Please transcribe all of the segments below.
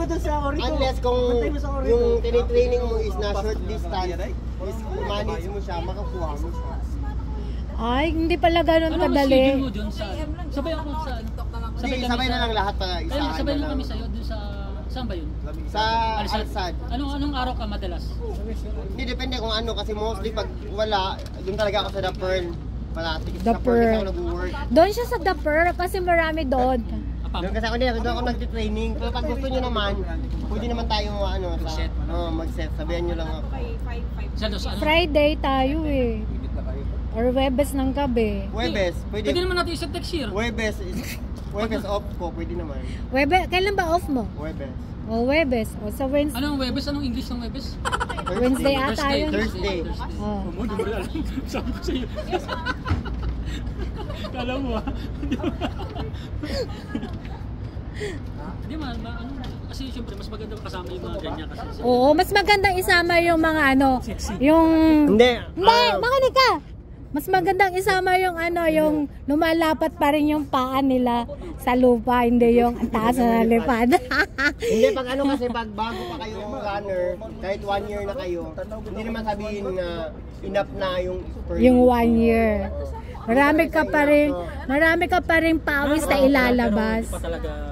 doon sa Orico. Unless kung yung tinitraining mo is na short distance, is manage mo siya, makakuha mo siya. Ay, hindi pala ganun kadali. Ano mo dun sa... Sabay ako sa... Sabay na lang lahat para isahan. Sabay na kami sa'yo dun sa... Saan ba yun? Sa Alsad. Anong araw ka madalas? Hindi, depende kung ano. Kasi mostly pag wala, doon talaga ako sa The Pearl. Parati. The Pearl. Ako nag-work. Doon siya sa The Pearl kasi marami doon. Doon kasi doon ako nag-training. Pero pag gusto nyo naman, pwede naman tayo mag-set. Sabihan nyo lang ako. Friday tayo eh. Or Webes ng gabi. Webes, pwede. Pwede naman natin isa text here. Webes off ko, pwede naman. Kailan ba off mo? Webes. O Webes. O sa Wednesday. Anong Webes? Anong English ng Webes? Wednesday ata yun. Thursday. Oh. Di ba alam? Sabi ko sa'yo. Kala mo ah. Hindi man, kasi siyempre mas maganda kasama yung mga ganyan kasi. Oo, mas magandang isama yung mga yung... Hindi. Makinig ka! Mas magandang isama yung yung lumalapat pa rin yung paa nila sa lupa, hindi yung ang taas na nalipad. Hindi, pag kasi pag bago pa kayo runner, kahit 1 year na kayo, hindi naman sabihin na enough na yung yung 1 year. Marami ka pa rin pawis na ilalabas.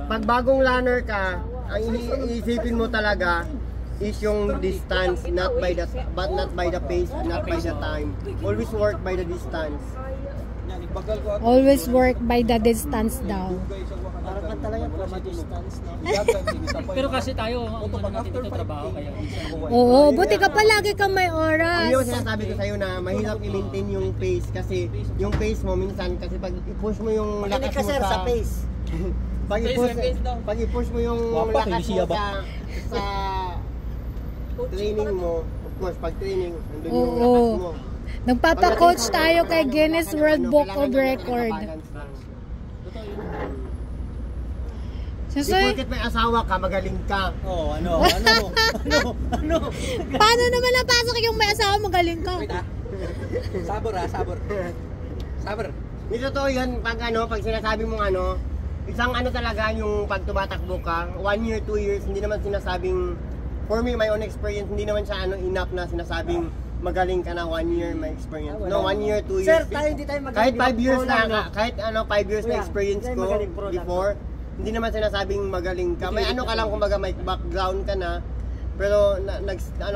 Pag bagong runner ka, ang iisipin mo talaga is yung distance, not by the pace, not by the time. Always work by the distance. Always work by the distance daw. Parang kan talaga from a distance, no? Pero kasi tayo, ang natin dito trabaho kaya. Oo, buti ka pa lagi kang may oras. Yung sinasabi ko sa'yo na mahirap i-maintain yung pace kasi yung pace mo minsan kasi pag i-push mo yung lakas mo sa pace. pag i-push mo yung lakas mo sa training mo, of course, pag training, nandun yung lakas mo. Nagpapa-coach tayo kay Guinness World Book of Record. Di porket may asawa ka, magaling ka. Oo, ano? Paano naman napasok yung may asawa, magaling ka? Sabor. Hindi totoo yun, pag sinasabi mong isang talaga yung pag tumatakbo ka, 1 year, 2 years, hindi naman sinasabing, for me, my own experience, hindi naman siya enough na sinasabing magaling ka na 1 year may experience. No, 1 year, 2 years. Sir, hindi tayo magaling. Kahit 5 years na, kahit 5 years na experience ko before, hindi naman sinasabing magaling ka. May ka lang, kumbaga may background ka na, pero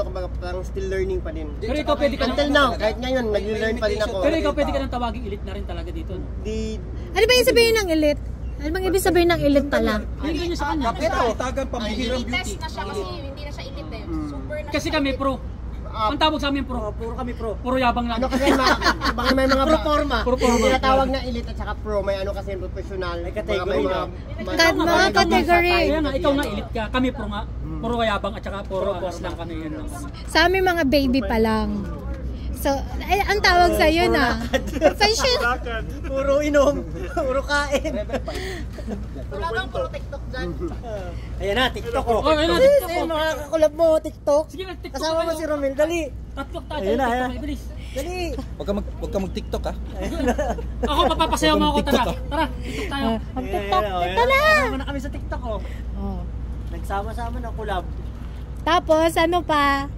kumbaga parang still learning pa din. Pero ikaw pwede ka until now, kahit ngayon, nag-learn pa rin ako. Pero ikaw pwede ka nang tawaging elite na rin talaga dito. No? Ano ba yung sabihin ng elite? Ano bang ibig sabihin ng elite pala? Hindi niya sa kanya. Tagang pambihirang beauty. Test na siya kasi hindi na siya elite eh. Super na. Kasi kami pro. Ang tawag sa amin pro. Puro kami pro. Puro yabang lang. Kasi baka may mga pro-forma. Yung tinatawag na elite at saka pro, may kasi professional. May category na. Mga category. Kaya nga, ikaw nga elite ka. Kami pro nga. Puro yabang at saka puro alas lang kami. Sa amin mga baby pa lang. So, ang tawag sa iyo na. Professional. Puro inom, puro kain. Wala bang puro TikTok dyan? Ayan na, TikTok ko. Oh, ayan na, TikTok ko. Mga kakulab mo, TikTok. Sige na, TikTok. Kasama mo si Romel, dali. TikTok tayo. Ayun na, TikTok, ayan. bilis. Dali. Huwag ka mag-TikTok ha. Ako, papapasayaw mo ako. Tara, TikTok tayo. Ang TikTok. Ito na. Kasama na kami sa TikTok, oh. Oh. Nagsama-sama na kulab. Tapos, ano pa?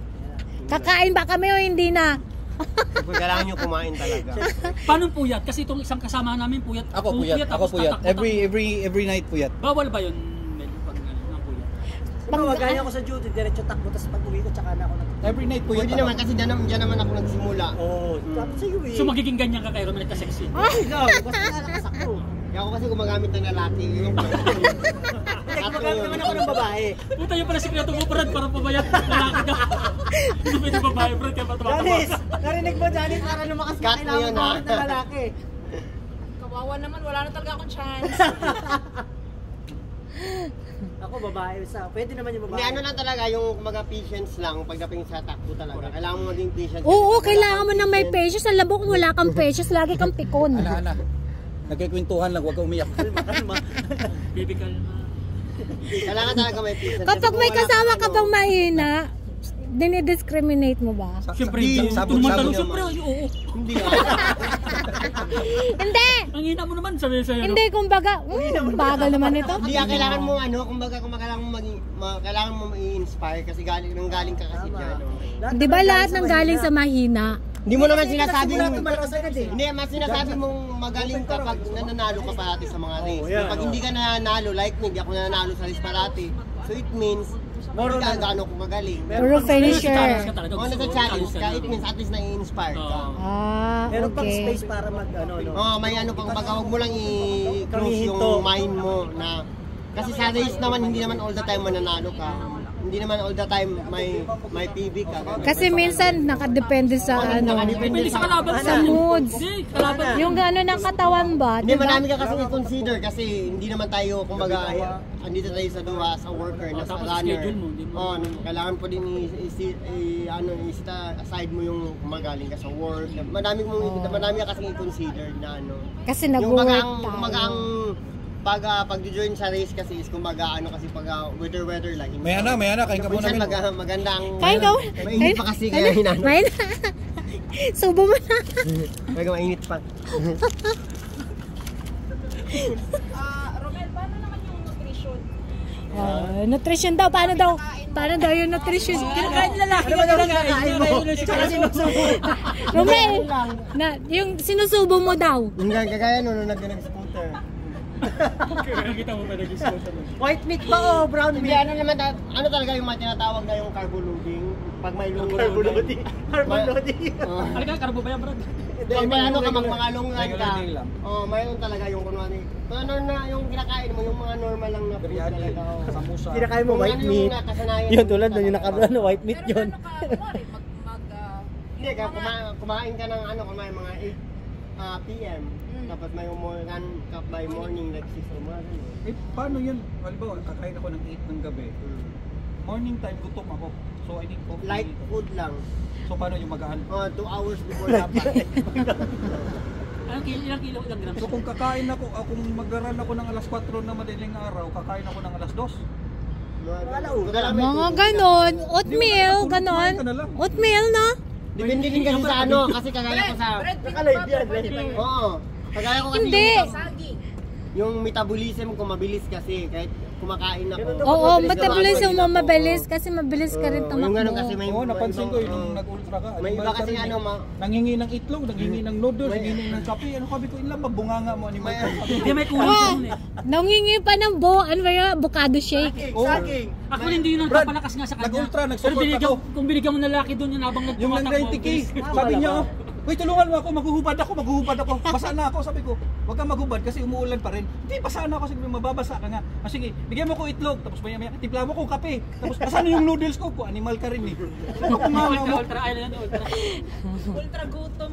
Kakain ba kami o hindi na? Kailangan nyo kumain talaga. Paano puyat? Kasi itong isang kasama namin puyat. Ako puyat. Every night puyat. Bawal ba yun? Pag ng puyat. Pagkagaya ako sa duty, diretso takbo, tapos pag uwi ko, tsaka na ako natutulog. Every night puyat. Pwede naman kasi dyan naman ako nagsimula. Oo, tapos sa'yo eh. So magiging ganyan ka kay Romel ka sexy. Ikaw, basta nga nakasakto. Kaya ako kasi gumagamit ng lalaki. Nagmagamit naman ako ng babae. Puta yung pala sikreto mo, Brad, para pabayat. Lalaki ka. Hindi pwede babae, Brad, kaya Janice, patatawa. narinig mo, Janice, para lumakas na kailangan mo ng lalaki. Kawawa naman, wala na talaga akong chance. Ako babae, pwede naman yung babae. Hindi, lang talaga, yung kumaga patience lang pagdating sa takbo talaga. Kailangan mo maging patient. Oo, kailangan mo na may patience. Alam mo kung wala kang patience, lagi kang pikon. Ana. Nagkikwentuhan lang, huwag ka umiyak. Kalma. Baby, kalma. Kailangan talaga may patience. Kapag may kasama ka bang mahina, dinidiscriminate mo ba? Siyempre, sabog siyempre, oo. Hindi Hindi! Ang hina mo naman, sabi sa'yo. Hindi, kumbaga, bagal naman ito. Hindi, kailangan mo kumbaga kailangan mo kailangan mo i-inspire kasi galing ka kasi diyan. Di ba lahat ng galing sa mahina? Hindi mo naman sinasabi eh. hindi mas sinasabi mong magaling ka pag nananalo ka parati sa mga race. Pag hindi ka nananalo, like me, hindi ako nananalo sa race parati. So it means more ka gaano ko magaling. Puro finisher. Kung ano sa challenge ka, it means at least na-inspire ka. Ah, Meron pang okay. space para mag ano, no? May ano pang baga, huwag mo lang i-close yung mind mo na kasi sa race naman hindi naman all the time mananalo ka. Hindi naman all the time may PB ka. Kasi minsan nakadepende sa ano, Nakadepende Sa kalaban sa moods. Hindi, kalaban. Yung gano'n ng katawan ba? Hindi, Diba? marami ka kasi i-consider kasi hindi naman tayo, kumbaga, andito tayo sa duwa as a worker, na sa Tapos runner. schedule mo, hindi mo. Kailangan po din i-set aside mo yung magaling ka sa work. Marami ka kasi i-consider na ano. Kasi Yung nag-work kumbaga ang pag-join sa race kasi is kumbaga ano kasi pag weather lang. May ana, kain ka muna. Minsan magandang Kain ka. mainit pa kasi kaya hinano. May subo mo na. Mainit pa. Romel, paano naman yung nutrition? Nutrition daw. Paano daw yung nutrition? Kinakain lalaki ka na kinakain mo. Tsaka sinusubo. Romel, yung sinusubo mo daw. Hanggang kagaya nung nag-scooter. Kita mo pa nag-scooter. White meat ba o brown Hindi, meat? ano talaga yung mga tinatawag na yung carbo loading? Pag may long Carbo loading. Carbo loading. Ano ka, karbo ba yan, Brad? Pag may ano ka, mga long run ka. Loading lang. Mayroon talaga yung kunwari. Ano na yung kinakain mo, yung mga normal lang na food Biryani, talaga. samosa. Kinakain mo Kung white ano meat. yung nakasanayan Yun mo tulad nun yung talaga. white meat Pero yun. paano ka, kumari, Hindi, kumain ka ng kumain mga 8 p.m. Tapos may run ka by morning like 6 or more. Paano yun? Halimbawa, kakain ako ng 8 ng gabi. Morning time, gutom ako. So I need coffee. Light food lang. So paano yung magaan? 2 hours before dapat. Ilang kilo, ilang grams? So kung kakain ako, kung mag-run ako ng alas 4 na madaling araw, kakain ako ng alas 2. Mga ganon. Oatmeal, ganon. Oatmeal, no? Depende din kasi sa ano, kasi kagaya ko sa... Nakalive yan. Oo. Kagaya ko kasi Hindi. saging. yung metabolism ko mabilis kasi kahit kumakain ako. Oo, metabolism mo mabilis kasi mabilis ka rin Yung ganun tumakbo. kasi may Oo, napansin ko ibang- yun nung nag-ultra ka. may iba Animal ka kasi rin eh. ano, Nanghingi ng itlog, nanghingi ng noodles, nanghingi ng kape. Ano sabi ko, ilang magbunganga mo animal ka. Hindi may kulang Oh, yun eh. nangingi pa ng ano ba yun? Avocado shake. Oo. Ako hindi yun nagpapalakas nga sa kanya. Nag-ultra, Pero nag-support ako. kung binigyan mo ng lalaki doon yun habang Yung nagtumatakbo. 90K, sabi niya, "Uy, tulungan mo ako, maghuhubad ako. Basa na ako." Sabi ko, "Huwag kang maghubad kasi umuulan pa rin." "Hindi, basa na ako." Sige, mababasa ka nga. Sige, bigyan mo ko itlog, tapos maya-maya, timpla mo ko kape. Tapos basa na yung noodles ko, animal ka rin eh. Ultra island, ultra. Ultra gutom.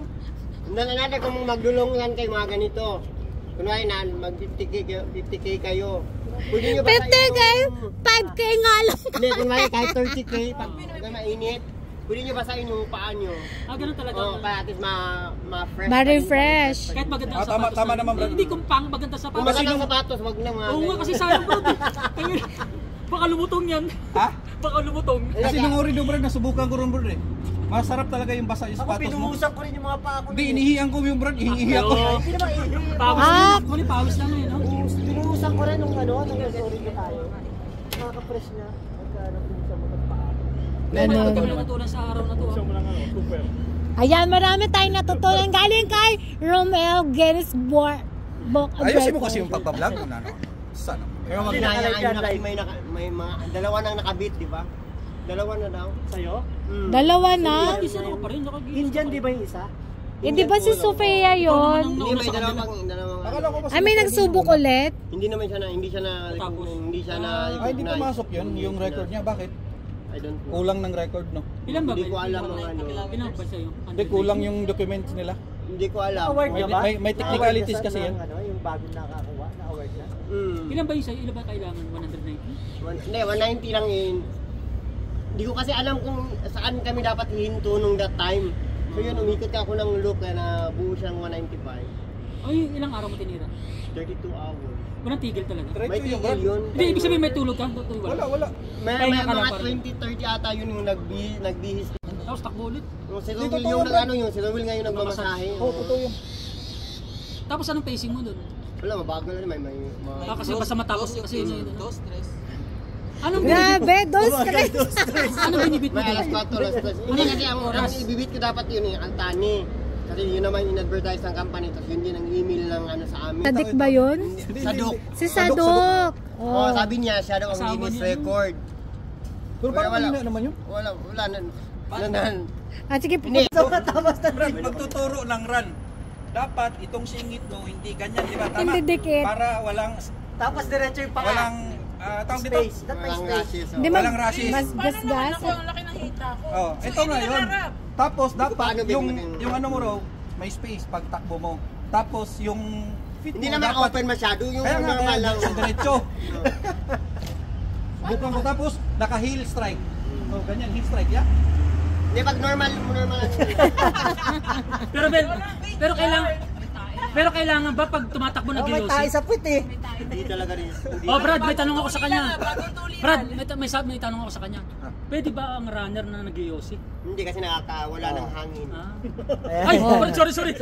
Nananada kung magdulungan kayo mga ganito. Kunwari na, mag-50K kayo. Pwede nyo 50K? 5K nga lang. Hindi, kunwari kahit 30K, pag mainit, pwede nyo basahin yung paa nyo. Ganun talaga. Para at least ma-fresh. Ma-refresh. Kahit maganda Ah, ang sapatos. tama naman, Brad. Hindi kung pang maganda Kung sapatos. magandang sapatos, wag na mga Oo nga kasi sayang bro. Kayo, baka lumutong yan. Ha? Baka lumutong. Kasi nung orido bro, nasubukan ko rin bro eh. Masarap talaga yung basa yung Ako sapatos mo. pinuhusan ko rin yung mga paa ko. Hindi, inihiyan ko yung brand, hihingi ako. Hindi naman Pawis Ah. lang. Kung pawis lang yun. No? pinuhusan ko rin nung nung nag-sorry ko tayo. Nakaka-fresh niya. Pagka pinuhusan mo ng paa. Ganun. Ito na natutunan sa araw na to. Ayan, marami tayong natutunan. Galing kay Romel Guinness Book of Ayusin mo Records. kasi yung pagpa-vlog. Sana. Pero wag na yan kasi may mga dalawa nang nakabit, di ba? Dalawa na daw. Sa'yo? Dalawa na. Isa na pa rin. Indian di ba yung isa? Eh, di ba si Sofia yon? Hindi, may dalawang Akala ko kasi Ay, may nagsubok ulit. hindi naman siya na Tapos. hindi siya na hindi pumasok yun, yung record niya. Bakit? I don't know. Kulang ng record, no? Ilan ba? Hindi ko alam ang ano. Ilan ba sa'yo? Hindi, kulang yung documents nila. Hindi ko alam. Na-award niya ba? May technicalities Na-award kasi niya yan. sa- Yung bagong nakakuha, na-award niya. Ilan ba yung sa'yo? Ilan ba kailangan? 190? Hindi, 190 lang yun. Hindi ko kasi alam kung saan kami dapat hihinto nung that time. So yun, umikot ako ng loop kaya nabuo siyang 195. Ay, ilang araw mo tinira? 32 hours. Walang tigil talaga. May Diretso yung tigil brand. yun. Hindi, ibig sabihin may tulog ka? Wala. May Pahinga ka lang mga pa rin. 20-30 ata yun yung nagbihis. Tapos takbo ulit. Yung si Hindi, Romil totoo yung yan, ano yung si Romil ngayon nagmamasahe. Oo, totoo yun. Tapos anong pacing mo doon? Wala, mabagal na may Kasi basta matapos kasi yun. Anong Grabe, dos stress. Ano binibit mo? May alas 4, alas 3. Hindi kasi ang ibibit ko dapat yun eh, Altani. Kasi yun naman in-advertise ng company, tapos yun din ang email ng ano sa amin. Sadik ba yun? Sadok. Si Sadok. Oh, sabi niya, siya daw ang Kasama Guinness niya, record. Pero parang Wala. kanina naman yun. Wala na. Ah, sige, Tapos na Brad, magtuturo ng run. Dapat itong singit mo hindi ganyan, di ba? Tama. Hindi dikit. Para walang Tapos diretso yung paa. walang tawag dito. Space. Dapat may Walang space. rashes. Hindi Walang rashes. mas Paano naman gasgas. ako? Ang laki ng hita ko. Oh, So, ito nga hindi yun. nangarap. Tapos dapat paano yung ano mo raw, may space pag takbo mo. Tapos yung fit Hindi mo naman dapat open masyado, yung kaya nga normal lang. sa diretso. Subukan ko tapos naka heel strike. Oh, ganyan heel strike, ya. Hindi, pag normal lang. Pero kailangan ba pag tumatakbo na Oh, may tayo giyosi? sa puwit eh. Hindi talaga rin. Oh, Brad, may tanong ako sa kanya. Bagong tuliran. Brad, may tanong ako sa kanya. Pwede ba ang runner na nag-giyosi? Hindi kasi nakakawala ng hangin. Ah. Ayan. Ay, sorry.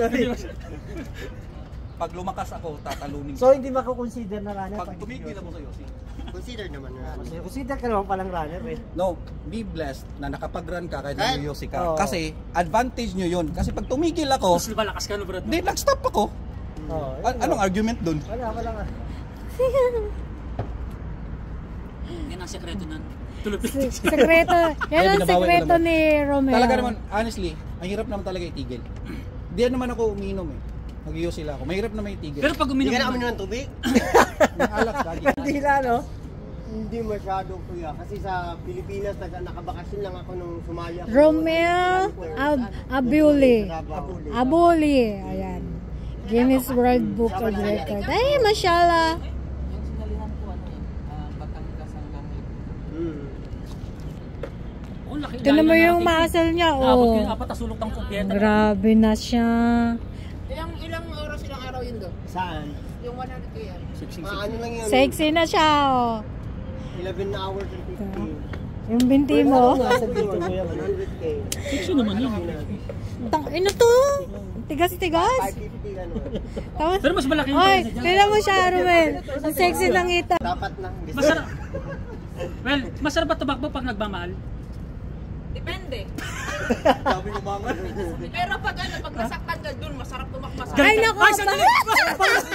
Pag lumakas ako, tatalunin ko. So hindi mako-consider na runner. Pag tumigil ako sa Yossi. Consider naman na. Consider ka naman palang runner eh. No, be blessed na nakapag-run ka kahit Kahit- nag-Yossi ka. Oo. Kasi advantage nyo yun. Kasi pag tumigil ako, Mas malakas ka no, Brad? hindi, nag-stop ako. Oo. Anong argument dun? Wala nga. Yan ang sekreto nan. Tulad. Sekreto. Yan ang binabawi ko sekreto naman. ni Romeo. Talaga naman, honestly, ang hirap naman talaga itigil. Hindi naman ako umiinom eh. Nag-Yossi lang ako. Mahirap naman itigil. Pero pag Hindi uminom ka na ka, uminom ng tubig? Yung alak, lagi. Hindi na no? Hindi masyado kuya. Kasi sa Pilipinas, nakabakasyon lang ako nung sumali ako. Romeo Abuli. Abuli. Ayan. Guinness World Book of Record. Ay, mashallah. Hmm. oh, laki. Tignan mo layo yung na natin. muscle niya. Abot ko Oh. yung apat na sulok ng kumpyeta. Grabe na siya. Ilang oras, ilang araw yun do? Saan? Yung 100 kaya. Ano lang yun? Sexy na siya. Oh. 11 hours and 15. Yung binti mo. Nasa dito mo yan. 100K. Sexy naman yun. Ano to? Tigas-tigas. 550 ano. Tapos, Pero mas malaki yung ay, pesa dyan. tignan mo siya, Romel. Ang sexy ng ngita. Dapat na. Masarap. Well, masarap ba tumakbo pag nagmamahal? Depende. Sabi mo mga Pero pag nasaktan ka dun, masarap tumakbo. Ay, naku.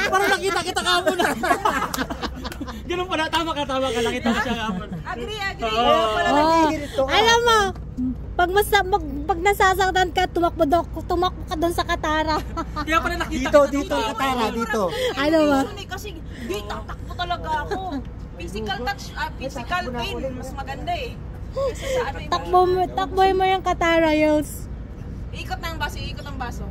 Parang nakita kita ka muna. Ganun pala, tama ka, nakita ko siya kapon. Agree. Oh, alam mo, pag nasasaktan ka, tumakbo ka doon sa Katara. Kaya pala nakita Dito, Katara, dito. Ano ba? Kasi di, tatakbo talaga ako. Physical touch, physical pain, mas maganda eh. Kasi sa ano yung Takbo mo yung Katara, Yos. ikot ng baso.